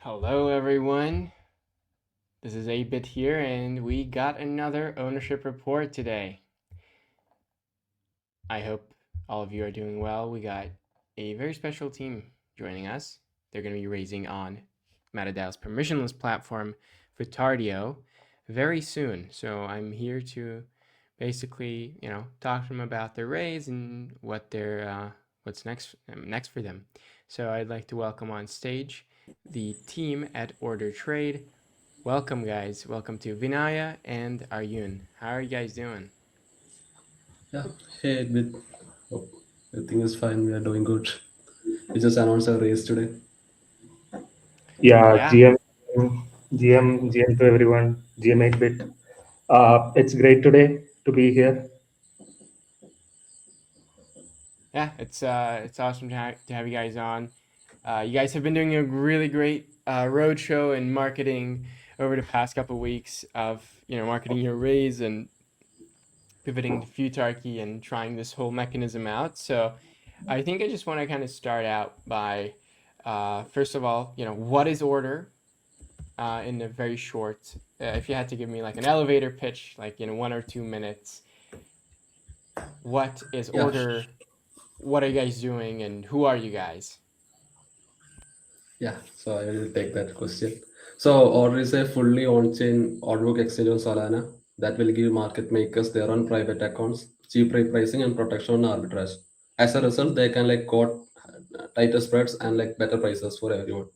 Hello, everyone. This is 8-Bit here, and we got another ownership report today. I hope all of you are doing well. We got a very special team joining us. They're going to be raising on MetaDAO's permissionless platform, futarchy, very soon. So I'm here to basically, talk to them about their raise and what's next for them. So I'd like to welcome on stage the team at Ordr Trade. Welcome, guys. Welcome to Vinaya and Arjun. How are you guys doing? Yeah, hey, oh, everything is fine. We are doing good. We just announced our race today. Yeah, Yeah, GM to everyone, GM 8-bit. It's great today to be here. yeah. It's awesome to have you guys on. You guys have been doing a really great roadshow and marketing over the past couple of weeks of marketing your raise and pivoting to futarchy and trying this whole mechanism out. So I think I just want to kind of start out by first of all, what is Ordr? In a very short, if you had to give me like an elevator pitch, like 1 or 2 minutes, what is Yeah, Ordr? What are you guys doing, and who are you guys? yeah. So I will take that question. So Order is a fully on-chain order book exchange on Solana that will give market makers their own private accounts, cheap rate pricing, and protection on arbitrage. As a result, they can like quote tighter spreads and like better prices for everyone.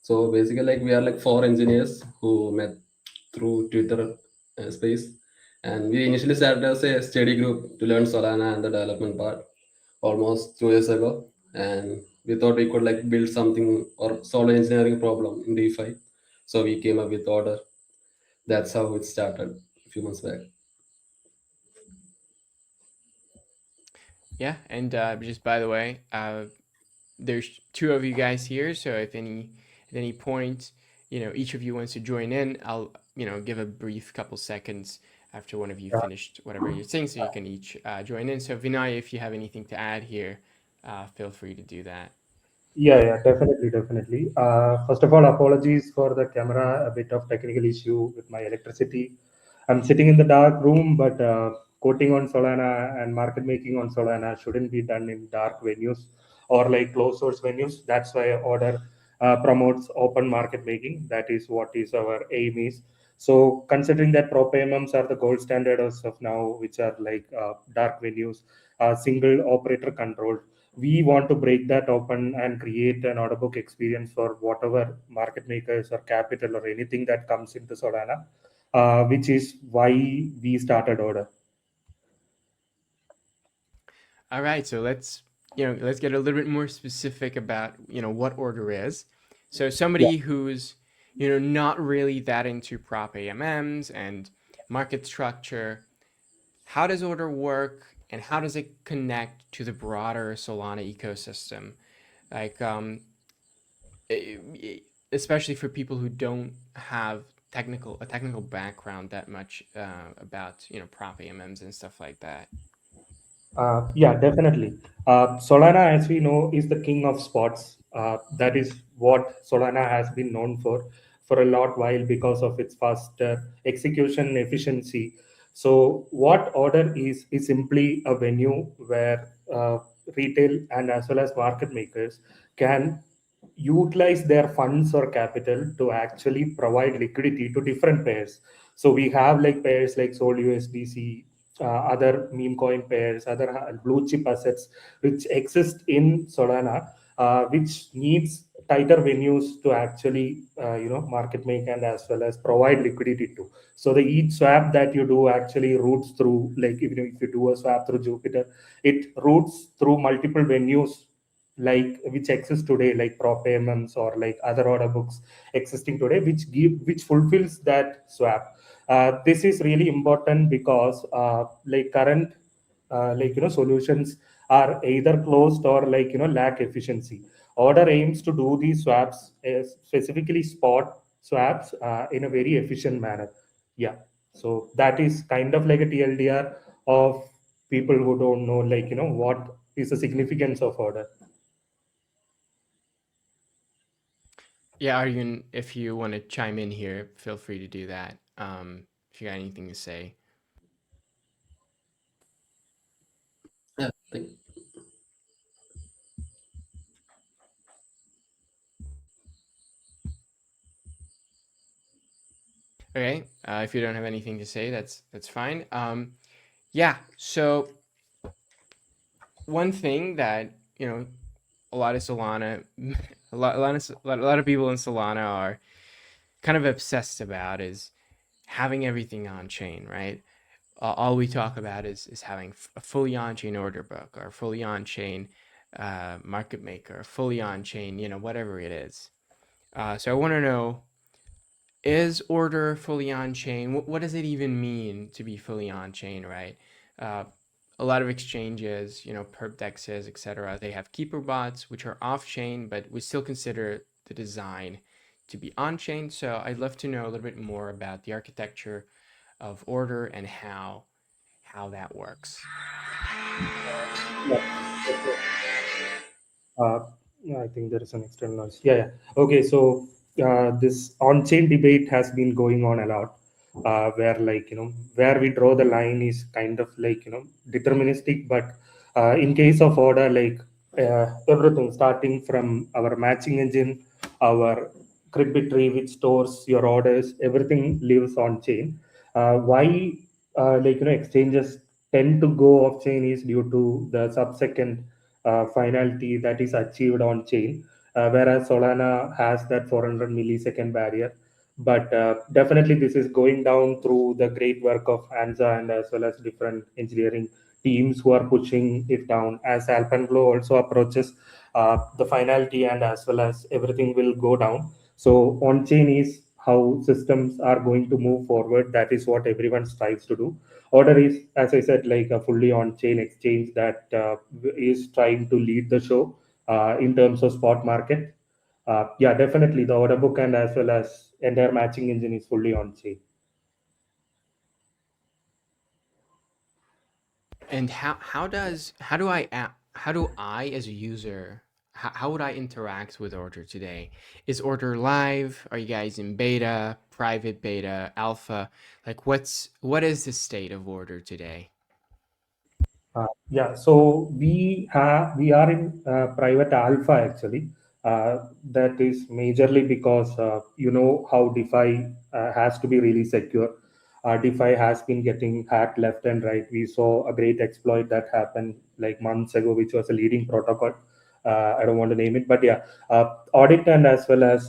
So basically, like we are like four engineers who met through Twitter space, and we initially started as a study group to learn Solana and the development part almost 2 years ago, and we thought we could like build something or solve an engineering problem in DeFi. So we came up with Order. That's how it started a few months back. Yeah, and just by the way, there's two of you guys here, so if at any point, each of you wants to join in, I'll give a brief couple seconds after one of you Yeah, finished whatever you're saying, so you can each join in. So Vinay, if you have anything to add here, feel free to do that. yeah, definitely. First of all, apologies for the camera, a bit of technical issue with my electricity. I'm sitting in the dark room, but quoting on Solana and market making on Solana shouldn't be done in dark venues or like closed source venues. That's why Order promotes open market making. That is what is our aim is. So considering that prop AMMs are the gold standard as of now, which are like dark venues, single operator controlled, we want to break that open and create an order book experience for whatever market makers or capital or anything that comes into Solana, which is why we started Order. All right, so let's get a little bit more specific about what Ordr is. So Yeah. somebody who's not really that into prop AMMs and market structure, how does Ordr work, and how does it connect to the broader Solana ecosystem? Like, especially for people who don't have a technical background that much about prop AMMs and stuff like that. Yeah, definitely. Solana, as we know, is the king of spots. That is what Solana has been known for a lot while because of its faster execution efficiency. So, what Order is simply a venue where retail and as well as market makers can utilize their funds or capital to actually provide liquidity to different pairs. So we have like pairs like Sol USDC, other meme coin pairs, other blue chip assets which exist in Solana, which needs tighter venues to actually market make and as well as provide liquidity to. So the each swap that you do actually routes through, like if you do a swap through Jupiter, it routes through multiple venues like which exist today, like prop payments or like other order books existing today, which fulfills that swap. This is really important because like current solutions are either closed or like lack efficiency. Order aims to do these swaps, specifically spot swaps, in a very efficient manner. Yeah, so that is kind of like a TLDR of people who don't know, like what is the significance of Order. Yeah, Arjun, if you want to chime in here, feel free to do that. If you got anything to say. Yeah, thank, Okay, if you don't have anything to say, that's fine. Yeah. So one thing that a lot of Solana, a lot of people in Solana are kind of obsessed about is having everything on chain, right? All we talk about is having a fully on chain order book or fully on chain market maker, fully on chain, whatever it is. So I want to know, is order fully on chain? What does it even mean to be fully on chain, right? Uh, a lot of exchanges, perp dexes, etc. They have keeper bots, which are off chain, but we still consider the design to be on chain. So I'd love to know a little bit more about the architecture of order and how that works. Yeah. Uh, I think there is an external noise. Yeah, yeah. Okay, so this on-chain debate has been going on a lot, where where we draw the line is kind of deterministic, but in case of order, everything starting from our matching engine, our Cribbit tree which stores your orders, everything lives on chain. Why exchanges tend to go off chain is due to the sub-second finality that is achieved on chain, whereas Solana has that 400 millisecond barrier. But definitely, this is going down through the great work of ANSA and as well as different engineering teams who are pushing it down. As Alpenglow also approaches the finality and as well as everything will go down. So on chain is how systems are going to move forward. That is what everyone strives to do. Order is, as I said, like a fully on-chain exchange that is trying to lead the show in terms of spot market. Yeah, definitely the order book and as well as entire matching engine is fully on-chain. And how do I as a user, how would I interact with Order today? Is Order live? Are you guys in beta, private beta, alpha? Like what is the state of Order today? Yeah, so we are in private alpha actually. That is majorly because you know how DeFi has to be really secure. DeFi has been getting hacked left and right. We saw a great exploit that happened like months ago, which was a leading protocol. I don't want to name it, but yeah, audit and as well as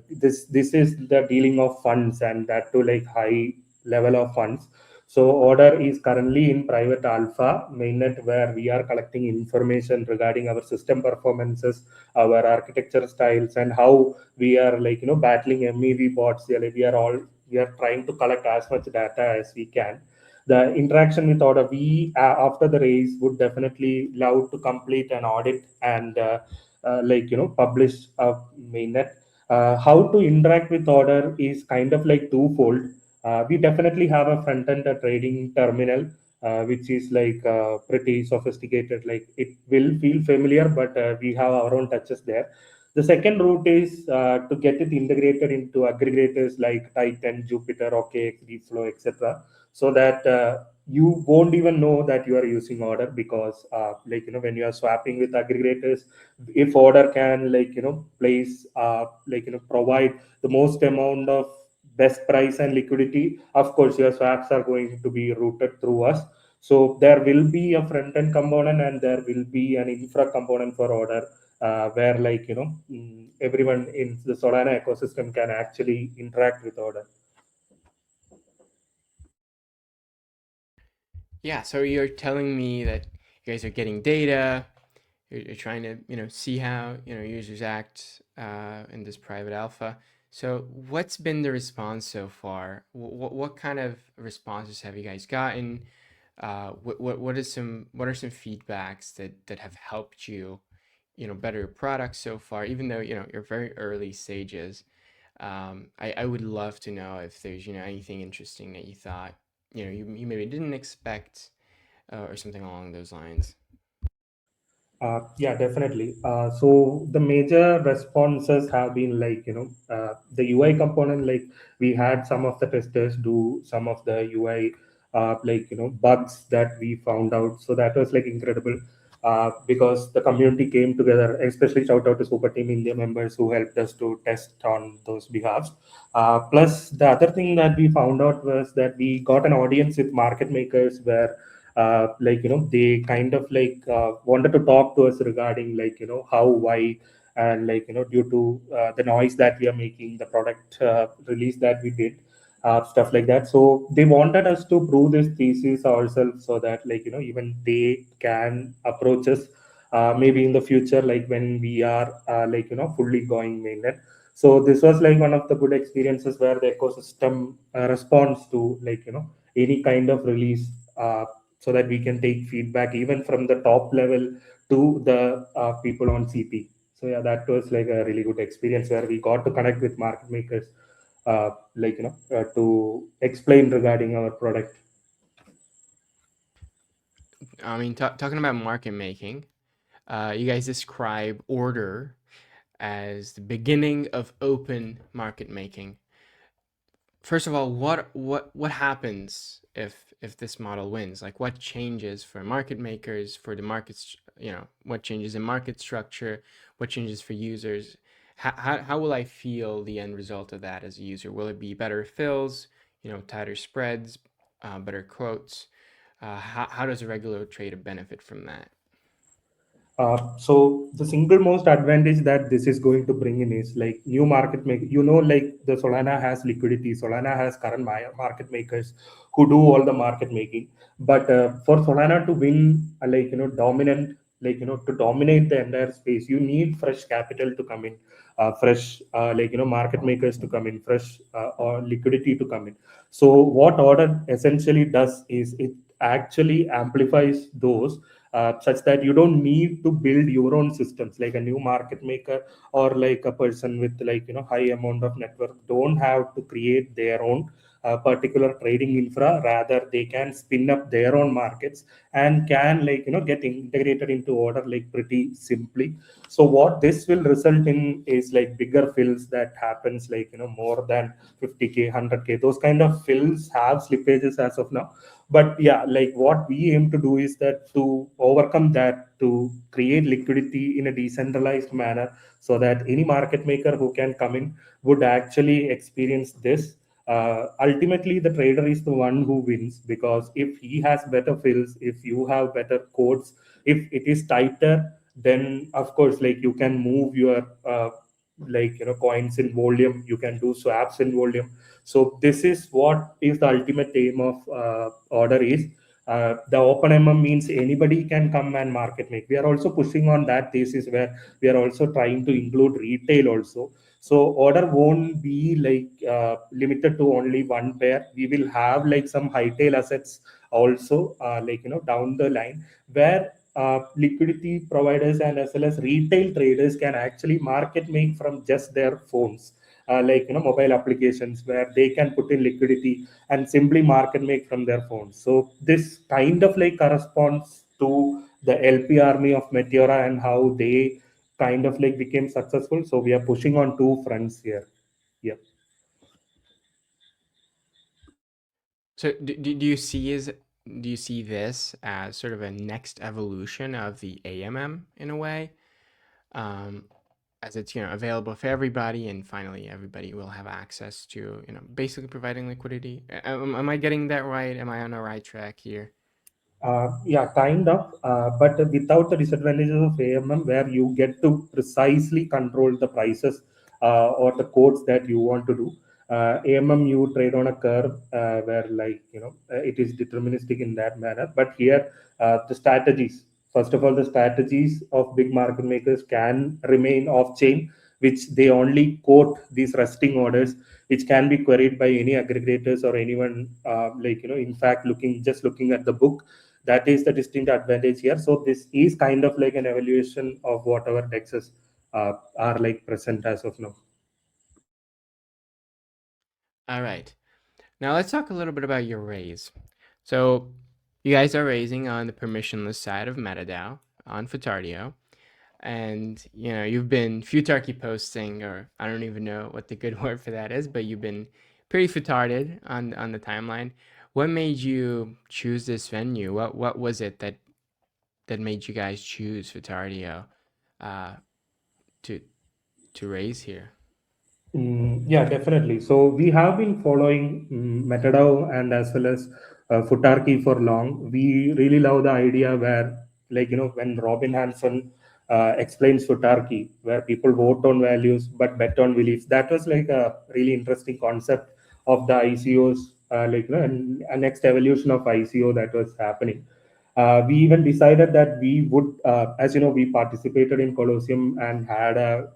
this is the dealing of funds and that to like high level of funds. So Order is currently in private alpha mainnet where we are collecting information regarding our system performances, our architecture styles, and how we are battling MEV bots. We are trying to collect as much data as we can. The interaction with Order, we after the raise would definitely love to complete an audit and publish a mainnet. How to interact with Order is kind of like twofold. We definitely have a front end a trading terminal, which is pretty sophisticated. Like it will feel familiar, but we have our own touches there. The second route is to get it integrated into aggregators like Titan, Jupiter, OKX, Flow, etc., so that you won't even know that you are using Order because when you are swapping with aggregators, if Order can place provide the most amount of best price and liquidity, of course your swaps are going to be routed through us. So there will be a front end component and there will be an infra component for Order, where everyone in the Solana ecosystem can actually interact with Order. Yeah, so you're telling me that you guys are getting data, you're trying to, see how, users act in this private alpha. So what's been the response so far? What kind of responses have you guys gotten? What are some feedbacks that have helped you, better your product so far, even though, you're very early stages. I would love to know if there's, anything interesting that you thought, you maybe didn't expect, or something along those lines. Yeah, definitely. So the major responses have been like, the UI component, like we had some of the testers do some of the UI, bugs that we found out. So that was like incredible because the community came together, especially shout out to Super Team India members who helped us to test on those behalves. Plus, the other thing that we found out was that we got an audience with market makers where they kind of wanted to talk to us regarding how, why, and due to the noise that we are making, the product release that we did, stuff like that. So they wanted us to prove this thesis ourselves so that even they can approach us maybe in the future, like when we are fully going mainnet. So this was like one of the good experiences where the ecosystem responds to any kind of release, so that we can take feedback even from the top level to the people on CP. So yeah, that was like a really good experience where we got to connect with market makers, to explain regarding our product. I mean, talking about market making, you guys describe Ordr as the beginning of open market making. First of all, what happens if this model wins? Like, what changes for market makers, for the markets? What changes in market structure? What changes for users? How will I feel the end result of that as a user? Will it be better fills? Tighter spreads, better quotes? How does a regular trader benefit from that? So the single most advantage that this is going to bring in is like new market make. Like the Solana has liquidity. Solana has current market makers who do all the market making. But for Solana to win, dominant, to dominate the entire space, you need fresh capital to come in, fresh market makers to come in, fresh or liquidity to come in. So what order essentially does is it actually amplifies those, such that you don't need to build your own systems. Like a new market maker or like a person with high amount of network don't have to create their own particular trading infra. Rather, they can spin up their own markets and can get integrated into order like pretty simply. So what this will result in is like bigger fills that happens more than 50K, 100K. Those kind of fills have slippages as of now. But yeah, like what we aim to do is that to overcome that, to create liquidity in a decentralized manner, so that any market maker who can come in would actually experience this. Ultimately the trader is the one who wins, because if he has better fills, if you have better codes, if it is tighter, then of course you can move your coins in volume, you can do swaps in volume. So this is what is the ultimate aim of order is. The open MM means anybody can come and market make. We are also pushing on that thesis where we are also trying to include retail also. So order won't be limited to only one pair. We will have some high tail assets also, down the line, where liquidity providers and as well as retail traders can actually market make from just their phones, mobile applications, where they can put in liquidity and simply market make from their phones. So this kind of corresponds to the LP army of Meteora and how they kind of became successful. So we are pushing on two fronts here. Yeah. So do you see this as sort of a next evolution of the AMM in a way? Um, as it's available for everybody, and finally everybody will have access to basically providing liquidity. Am I getting that right? Am I on the right track here? Yeah, kind of, but without the disadvantages of AMM, where you get to precisely control the prices or the codes that you want to do. AMM, you trade on a curve where it is deterministic in that manner. But here, the strategies. First of all, the strategies of big market makers can remain off chain, which they only quote these resting orders, which can be queried by any aggregators or anyone. In fact, looking at the book, that is the distinct advantage here. So this is kind of like an evaluation of what our dexes are present as of now. All right. Now let's talk a little bit about your raise. So you guys are raising on the permissionless side of MetaDAO. on Futardio. And you've been futarchy posting, or I don't even know what the good word for that is, but you've been pretty futarded on the timeline. What made you choose this venue? What was it that made you guys choose Futardio to raise here? Yeah, definitely. So we have been following Metadao and as well as Futarchy for long. We really love the idea where, when Robin Hanson explains Futarchy, where people vote on values but bet on beliefs. That was like a really interesting concept of the ICOs, a next evolution of ICO that was happening. We even decided that we would, as you know, we participated in Colosseum and had a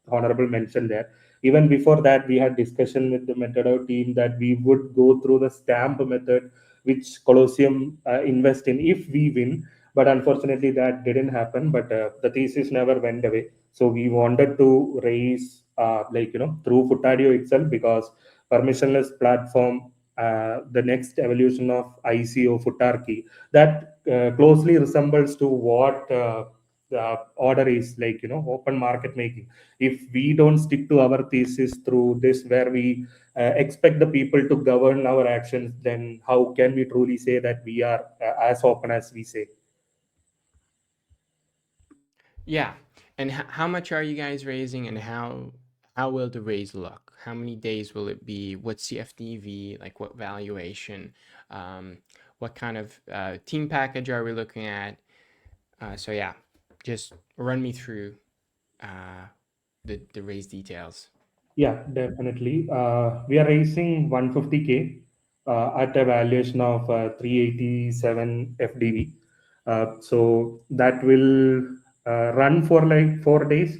honorable mention there. Even before that, we had discussion with the Meteora team that we would go through the stamp method, which Colosseum invest in if we win. But unfortunately, that didn't happen. But the thesis never went away. So we wanted to raise, through Futadio itself, because permissionless platform, the next evolution of ICO Futarchy, that closely resembles to what the order is, open market making. If we don't stick to our thesis through this, where we expect the people to govern our actions, then how can we truly say that we are as open as we say? Yeah, and how much are you guys raising, and how will the raise look? How many days will it be? What's the FDV? Like, what valuation? What kind of team package are we looking at? So yeah, just run me through the raise details. Yeah, definitely. We are raising 150K at a valuation of 387 FDV. So that will run for like 4 days.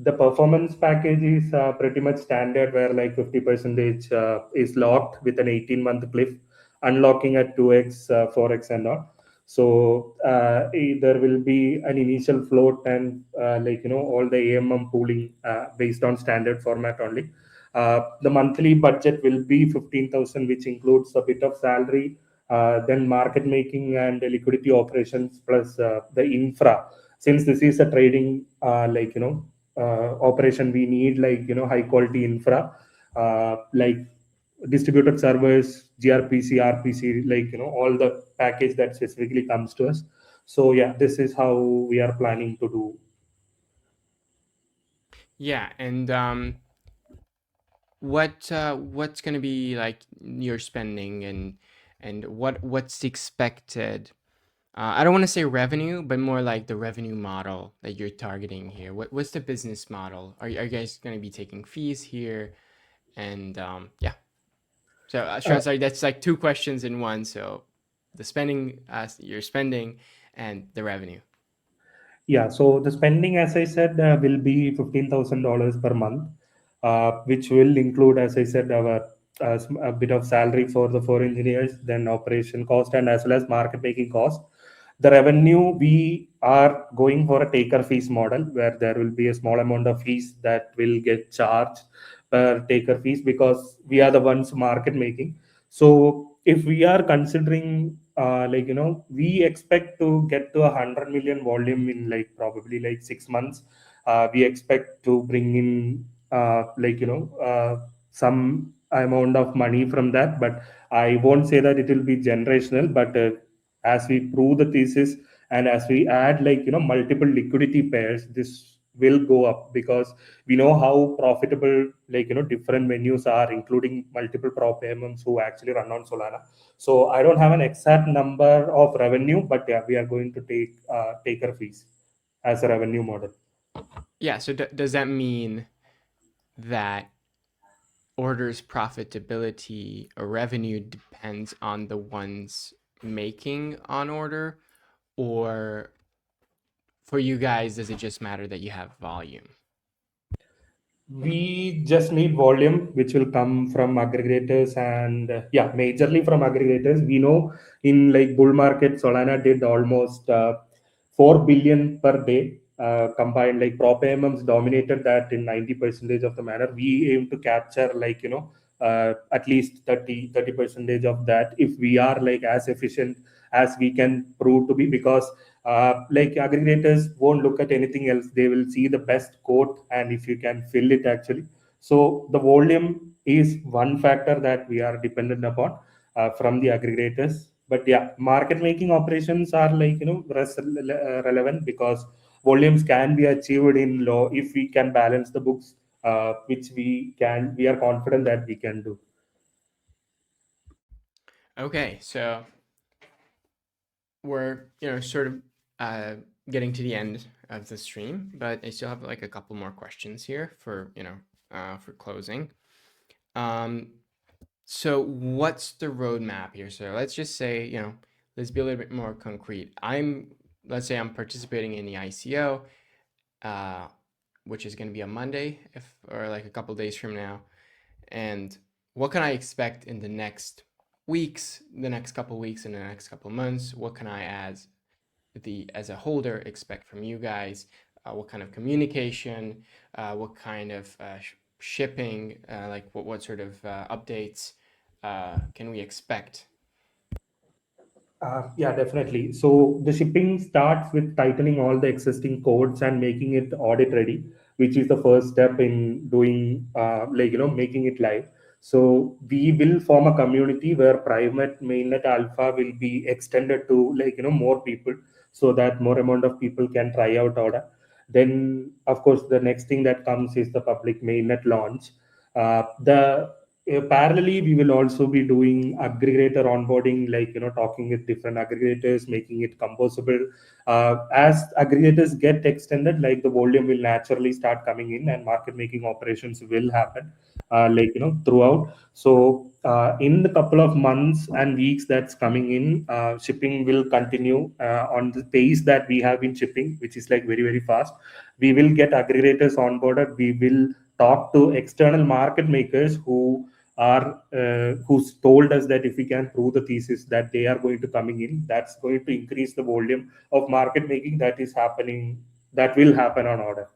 The performance package is pretty much standard, where like 50 percentage is locked with an 18-month cliff, unlocking at 2x, 4x, and all. So there will be an initial float and all the AMM pooling based on standard format only. The monthly budget will be 15,000, which includes a bit of salary, then market making and liquidity operations, plus the infra. Since this is a trading, operation, we need high quality infra, like distributed servers, grpc, rpc, all the package that specifically comes to us. So yeah, this is how we are planning to do. Yeah, and what's gonna be like your spending, and what's expected? I don't want to say revenue, but more like the revenue model that you're targeting here. What's the business model? Are you guys going to be taking fees here? And yeah. So sorry, that's like two questions in one. So the spending, you're spending, and the revenue. Yeah, so the spending, as I said, will be $15,000 per month, which will include, as I said, our a bit of salary for the four engineers, then operation cost, and as well as market making cost. The revenue, we are going for a taker fees model, where there will be a small amount of fees that will get charged per taker fees, because we are the ones market making. So if we are considering, we expect to get to 100 million volume in like probably like 6 months. We expect to bring in some amount of money from that, but I won't say that it will be generational. But as we prove the thesis, and as we add multiple liquidity pairs, this will go up, because we know how profitable different venues are, including multiple prop payments who actually run on Solana. So I don't have an exact number of revenue, but yeah, we are going to take taker fees as a revenue model. Yeah. So does that mean that Ordr's profitability or revenue depends on the ones making on Ordr, or for you guys, does it just matter that you have volume? We just need volume, which will come from aggregators, and yeah, majorly from aggregators. We know in like bull market, Solana did almost 4 billion per day combined. Like prop AMMs dominated that in 90 percentage of the manner. We aim to capture at least 30 percentage of that, if we are like as efficient as we can prove to be, because Like aggregators won't look at anything else. They will see the best quote and if you can fill it actually. So the volume is one factor that we are dependent upon from the aggregators. But yeah, market making operations are like relevant because volumes can be achieved in low if we can balance the books, which we are confident that we can do. Okay, so we're sort of getting to the end of the stream, but I still have like a couple more questions here for for closing. So what's the roadmap here? So let's just say let's be a little bit more concrete. Let's say I'm participating in the ICO, which is going to be on Monday, or like a couple days from now. And what can I expect in the next weeks, the next couple weeks, and the next couple months? What can I, as a holder, expect from you guys? What kind of communication? What kind of shipping? Like what sort of updates can we expect? Yeah, definitely. So the shipping starts with tightening all the existing codes and making it audit ready, which is the first step in doing making it live. So we will form a community where private mainnet alpha will be extended to more people, so that more amount of people can try out order. Then of course the next thing that comes is the public mainnet launch. The Parallelly, we will also be doing aggregator onboarding, like talking with different aggregators, making it composable. As aggregators get extended, like the volume will naturally start coming in and market making operations will happen throughout. So in the couple of months and weeks that's coming in, shipping will continue on the pace that we have been shipping, which is like very very fast. We will get aggregators onboarded. We will talk to external market makers who's told us that if we can prove the thesis that they are going to coming in, that's going to increase the volume of market making that will happen on order.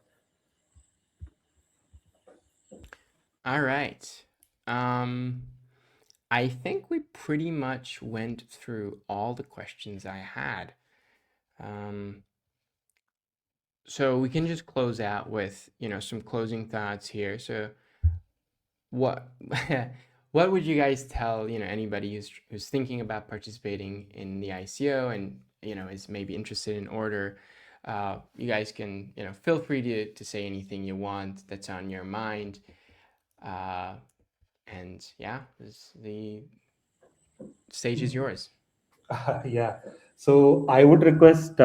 All right. I think we pretty much went through all the questions I had. So we can just close out with some closing thoughts here. So what what would you guys tell anybody who's thinking about participating in the ICO and is maybe interested in Ordr? You guys can feel free to say anything you want that's on your mind. And yeah, the stage is yours. Yeah. So I would request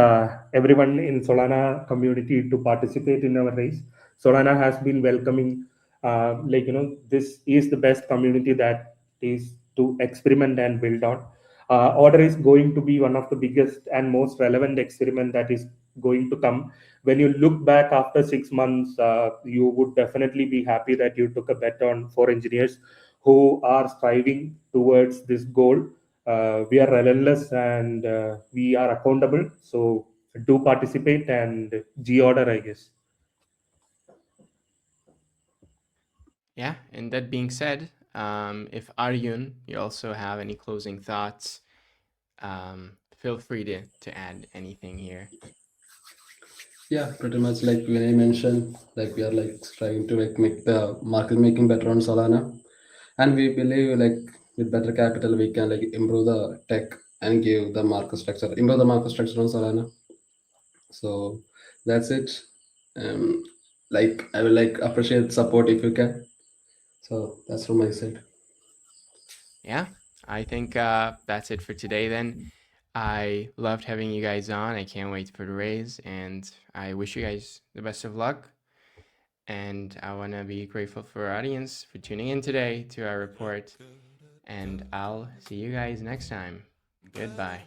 everyone in Solana community to participate in our race. Solana has been welcoming, this is the best community that is to experiment and build on. Order is going to be one of the biggest and most relevant experiment that is going to come. When you look back after 6 months, you would definitely be happy that you took a bet on 4 engineers who are striving towards this goal. We are relentless and we are accountable. So do participate and G-Order, I guess. Yeah, and that being said, if Arjun, you also have any closing thoughts, feel free to add anything here. Yeah, pretty much like when I mentioned, like we are like trying to make the market making better on Solana, and we believe like with better capital we can like improve the tech and improve the market structure on Solana. So that's it. Um, like I will like appreciate support if you can. So that's from my side. Yeah, I think that's it for today then. I loved having you guys on. I can't wait for the raise, and I wish you guys the best of luck. And I want to be grateful for our audience for tuning in today to our report. And I'll see you guys next time. Goodbye.